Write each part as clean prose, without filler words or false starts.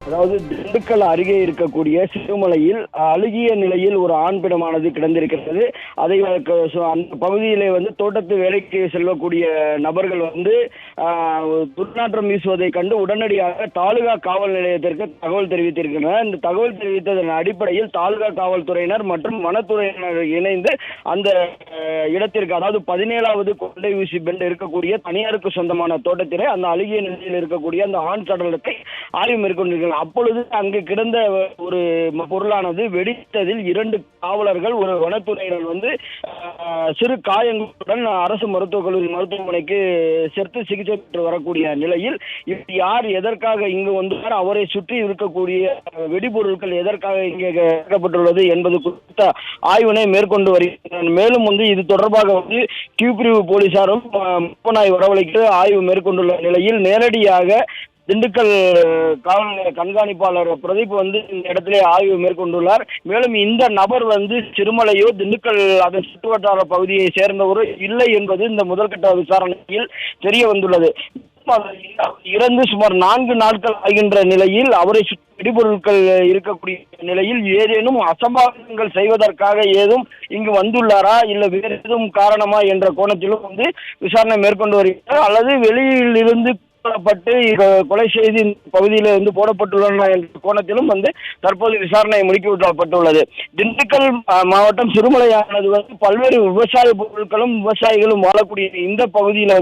அதாவது திண்டுக்கல் அருகே இருக்கக்கூடிய சிறுமலையில் அழுகிய நிலையில் ஒரு ஆண் பிணமானது கிடந்திருக்கிறது. அதை அந்த பகுதியிலே தோட்டத்து வேலைக்கு செல்லக்கூடிய நபர்கள் துர்நாற்றம் வீசுவதை கண்டு உடனடியாக தாலுகா காவல் நிலையத்திற்கு தகவல் தெரிவித்திருக்கின்றனர். இந்த தகவல் தெரிவித்ததன் அடிப்படையில் தாலுகா காவல்துறையினர் மற்றும் வனத்துறையினர் இணைந்து அந்த இடத்திற்கு, அதாவது 17வது கொண்டை ஊசி பெண்ட் இருக்கக்கூடிய தனியாருக்கு சொந்தமான தோட்டத்திலே அந்த அழுகிய நிலையில் இருக்கக்கூடிய அந்த ஆண் சடலத்தை ஆய்வு மேற்கொண்டிருக்கிறார். அப்பொழுது அங்கு கிடந்த ஒரு பொருளானது வெடித்ததில் 2 காவலர்கள், ஒரு வனத்துறையினர் சிறு காயங்களுடன் அரசு மருத்துவக் கல்லூரி மருத்துவமனைக்கு சேர்த்து சிகிச்சை பெற்று வரக்கூடிய நிலையில் யார் எதற்காக இங்கு வந்துள்ளார், அவரை சுற்றி இருக்கக்கூடிய வெடிபொருட்கள் எதற்காக இங்கே வைக்கப்பட்டுள்ளது என்பது குறித்த ஆய்வினை மேற்கொண்டு வருகின்றனர். மேலும் இது தொடர்பாக கியூ பிரிவு போலீசாரும் முப்பனாய் வரவழைத்து ஆய்வு மேற்கொண்டுள்ள நிலையில் நேரடியாக திண்டுக்கல் காவல் நிலைய கண்காணிப்பாளர் பிரதீப் இந்த இடத்திலே ஆய்வு மேற்கொண்டுள்ளார். மேலும் இந்த நபர் சிறுமலையோ திண்டுக்கல் அதன் சுற்றுவட்டார பகுதியை சேர்ந்தவரோ இல்லை என்பது இந்த முதல்கட்ட விசாரணையில் தெரிய வந்துள்ளது. இறந்து சுமார் 4 நாட்கள் ஆகின்ற நிலையில் அவரை சுற்றி வெடிபொருட்கள் இருக்கக்கூடிய நிலையில் ஏதேனும் அசம்பாவிதங்கள் செய்வதற்காக ஏதும் இங்கு வந்துள்ளாரா, இல்ல வேறு எதுவும் காரணமா என்ற கோணத்திலும் விசாரணை மேற்கொண்டு வருகிறார். அல்லது வெளியில் இருந்து பட்டு கொலை செய்து பகுதியில் போடப்பட்டுள்ளன என்ற கோணத்திலும் தற்போது விசாரணை முடுக்கிவிடப்பட்டுள்ளது. திண்டுக்கல் மாவட்டம் சிறுமலையானது பல்வேறு விவசாய பொருட்களும் விவசாயிகளும் வாழக்கூடிய இந்த பகுதியில்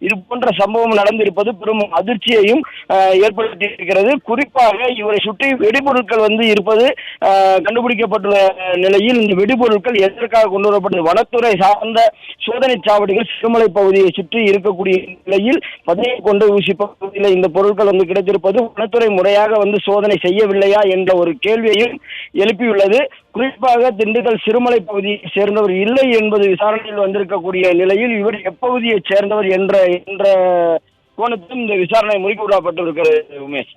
இது போன்ற சம்பவம் நடந்திருப்பது பெரும் அதிர்ச்சியையும் ஏற்படுத்தி இருக்கிறது. குறிப்பாக இவரை சுற்றி வெடிபொருட்கள் இருப்பது கண்டுபிடிக்கப்பட்டுள்ள நிலையில் இந்த வெடிபொருட்கள் எதற்காக கொண்டு வரப்பட்டது, வனத்துறை சார்ந்த சோதனை சாவடிகள் சிறுமலை பகுதியை சுற்றி இருக்கக்கூடிய நிலையில் 17 கொண்டை ஊசி பகுதியில் இந்த பொருட்கள் கிடைத்திருப்பது வனத்துறை முறையாக சோதனை செய்யவில்லையா என்ற ஒரு கேள்வியையும் எழுப்பியுள்ளது. குறிப்பாக திண்டுக்கல் சிறுமலை பகுதியை சேர்ந்தவர் இல்லை என்பது விசாரணையில் வந்திருக்கக்கூடிய நிலையில் இவர் எப்பகுதியை சேர்ந்தவர் என்ற கோணத்திலும் இந்த விசாரணை முடுக்கிவிடப்பட்டிருக்கிறது. உமேஷ்.